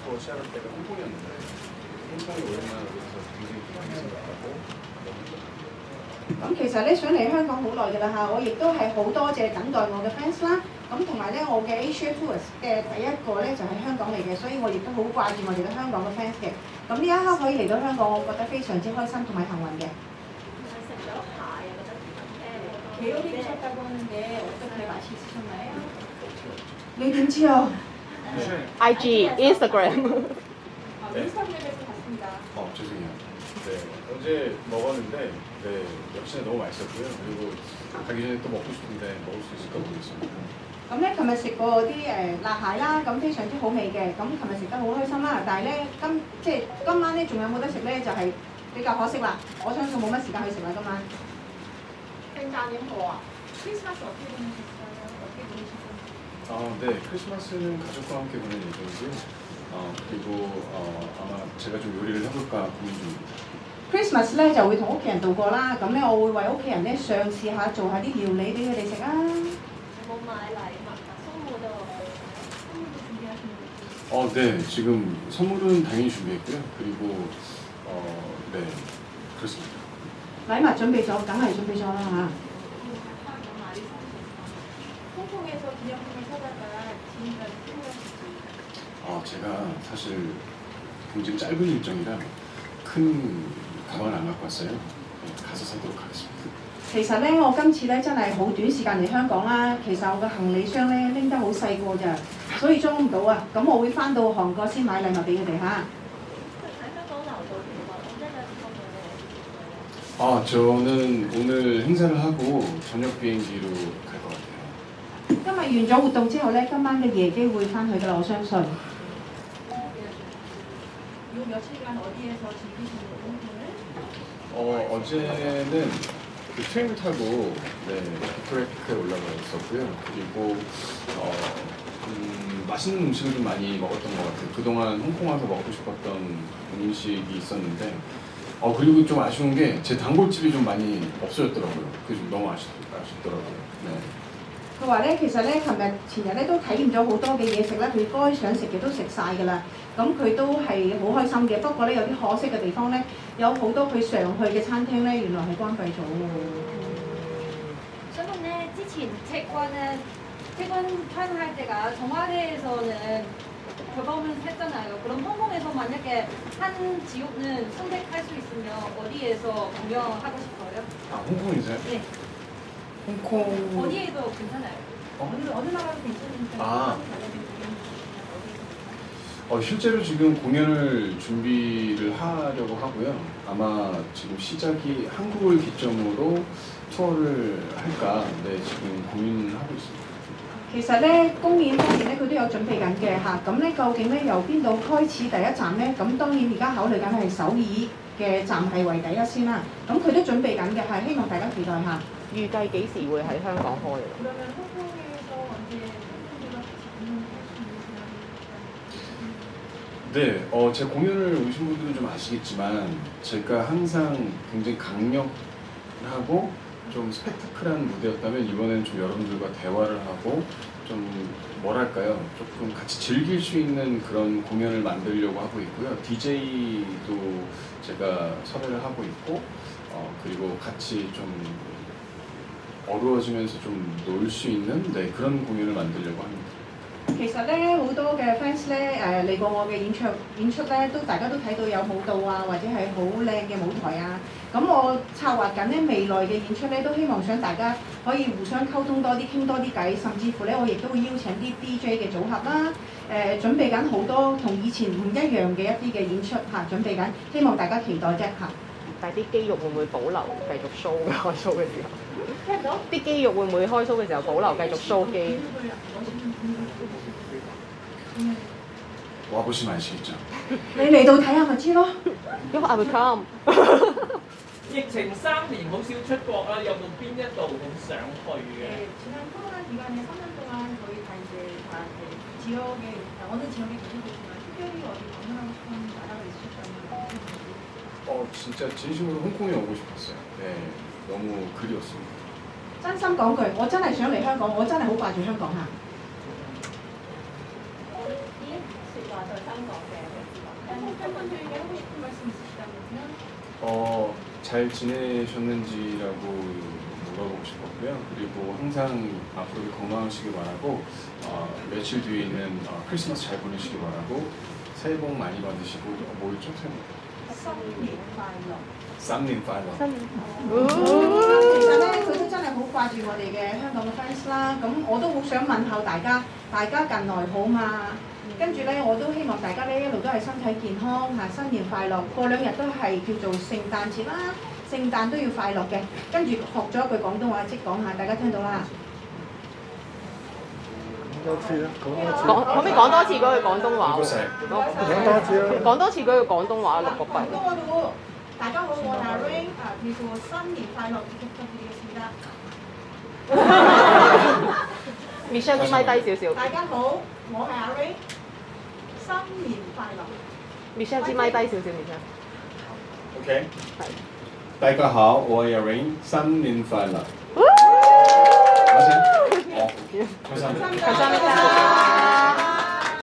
투어 시작할 때가 홍콩이었는데 홍콩이 오랜만에 오면서 굉장히 기분이 생겼다고. 咁其實咧想嚟香港好耐㗎啦嚇，我亦都係好多謝等待我嘅 fans 啦。咁同埋咧，我嘅 Asia Tours 嘅第一個咧就係香港嚟嘅，所以我亦都好掛住我哋嘅香港嘅 fans 嘅。咁呢一刻可以嚟到香港，我覺得非常之開心同埋幸運嘅。食咗蟹啊，覺得幾好啲出得嗰陣嘅，我覺得你買次試出嚟啊！你點知啊 IG, Instagram. 죄송해요. 네, 어제 먹었는데 네, 역시나 너무 맛있었고요. 그리고 가기 전에 또 먹고 싶은데 먹을 수 있을까 모르겠습니다. 咁咧，琴日食過啲辣蟹啦，咁非常之好味嘅。咁琴日食得好開心啦，但係咧今晚咧仲有冇得食咧？就係、比較可惜啦。我相信冇乜時間去食啦今晚。聖誕點過啊？ 크리스마스 어떻게 보내셨어요? 어떻게 보내셨어요? 네, 크리스마스는 가족과 함께 보낼 예정이고요. 그리고 아마 제가 좀 요리를 해볼까 고민 중입니다. Christmas 咧就會同屋企人度過啦，咁咧我會為屋企人咧嘗試下做下啲料理俾佢哋食啊。有冇買禮物啊？선물도 준비하시는 네, 지금 선물은 당연히 준비했고요. 그리고 네, 그렇습니다. 禮物準備咗，梗係準備咗啦嚇。 홍콩에서 기념품을 사다가 지금까지 생각했지. 제가 사실 굉장히 짧은 일정이라 큰 가방을 안 갖고 왔어요. 네, 가서 사도록 하겠습니다. 其實咧，我今次咧真係好短時間嚟香港啦。其實我嘅行李箱咧拎得好細個咋，所以裝唔到啊。咁我會翻到韓國先買禮物俾佢哋嚇。 저는 오늘 행사를 하고 저녁 비행기로 갈 것 같아요. 今日完咗活動之後咧，今晚嘅夜機會翻去㗎啦，我相信。 요 며칠간 어디에서 즐기시는 홍콩을? 어제는 그 트램을 타고 네, 빅토리아피크에 올라갔었고요. 그리고 맛있는 음식을 좀 많이 먹었던 것 같아요. 그동안 홍콩 와서 먹고 싶었던 음식이 있었는데 그리고 좀 아쉬운 게 제 단골집이 좀 많이 없어졌더라고요. 그게 좀 너무 아쉽더라고요. 네. 佢話咧，其實咧，前日咧都體驗咗好多嘅嘢食啦，佢該想食嘅都食晒㗎啦。咁佢都係好開心嘅。不過咧，有啲可惜嘅地方咧，有好多佢常去嘅餐廳咧，原來係關閉咗喎。저는之前태권 촬영할 때가 정화대에서는 performance 했잖아요. 그럼 홍콩에서 만약에 한 지역은 선택할 수 있으면 어디에서 공연하고 싶어요? 홍콩이세요? 네. 홍콩 어디에도 괜찮아요. 어느 나라도 괜찮으니까. 실제로 지금 공연을 준비를 하려고 하고요. 아마 지금 시작이 한국을 기점으로 투어를 할까 네, 지금 고민하고 있습니다. 其實咧，公演方面咧，佢都有準備緊嘅嚇。咁咧，究竟咧由邊度開始第一站咧？咁當然而家考慮緊係首爾嘅站係為第一先啦。咁佢都準備緊嘅，係希望大家期待下。預計幾時會喺香港開？ 그러면 홍콩에서 언제 팬분들과 같이 공연할 수 있는 네, 제 공연을 오신 분들은 좀 아시겠지만 제가 항상 굉장히 강력하고 좀 스펙타클한 무대였다면 이번에는 좀 여러분들과 대화를 하고 좀 뭐랄까요, 조금 같이 즐길 수 있는 그런 공연을 만들려고 하고 있고요. DJ도 제가 섭외를 하고 있고 그리고 같이 좀 어우러지면서 좀 놀 수 있는 네, 그런 공연을 만들려고 합니다. 其實咧，好多嘅 fans 咧嚟過我嘅演出咧，大家都睇到有舞蹈啊，或者係好靚嘅舞台啊。咁我策劃緊咧未來嘅演出咧，都希望想大家可以互相溝通多啲，傾多啲偈，甚至乎咧我亦都會邀請啲 DJ 嘅組合啦。準備緊好多同以前唔一樣嘅一啲嘅演出嚇，準備緊，希望大家期待啫嚇。但係啲肌肉會唔會保留繼續 show 開 show 嘅時候？聽到？啲肌肉會唔會開 show 嘅時候保留繼續 show 肌？ 와보시면 아시겠죠. 你嚟到睇下咪知咯。因為 I will come 疫情3年好少出國啦，有冇邊一度好想去嘅？ 지난 코로나 기간에 3년 동안 저희 다 이제 다 지역에 어느 지역에 계시고 있지만 특별히 어디 방문하고 싶은 나라가 있으셨다면 진짜 진심으로 홍콩에 오고 싶었어요. 네, 너무 그리웠습니다. 真心講句，我真係想嚟香港，我真係好掛住香港嚇。啲説話對香港嘅잘 지내셨는지라고 물어보고 싶었고요. 그리고 항상 앞으로도 건강하시길 바라고 며칠 뒤에 있는 크리스마스 잘 보내시길 바라고 새해 복 많이 받으시고 뭐였죠? 새해 복. 新年快樂。 쌈님 파이너. 其實咧，佢都真係好掛住我哋嘅香港嘅 fans 啦。咁我都好想問候大家近來好嘛？跟住咧，我都希望大家咧一路都係身體健康嚇，新年快樂。過2日都係叫做聖誕節啦，聖誕都要快樂嘅。跟住學咗一句廣東話，即講下，大家聽到啦。可唔可以講多次嗰句廣東話喎？講多次嗰句廣東話6個幣。大家好，我係阿 Ring，叫做新年快樂，祝福你嘅事啦。Michelle 支咪低少少。大家好，我係阿 Ring，新年快樂。Michelle 支咪低少少，Michelle。OK。大家好，我係 Rain， 新年快樂。開心。開心。開心。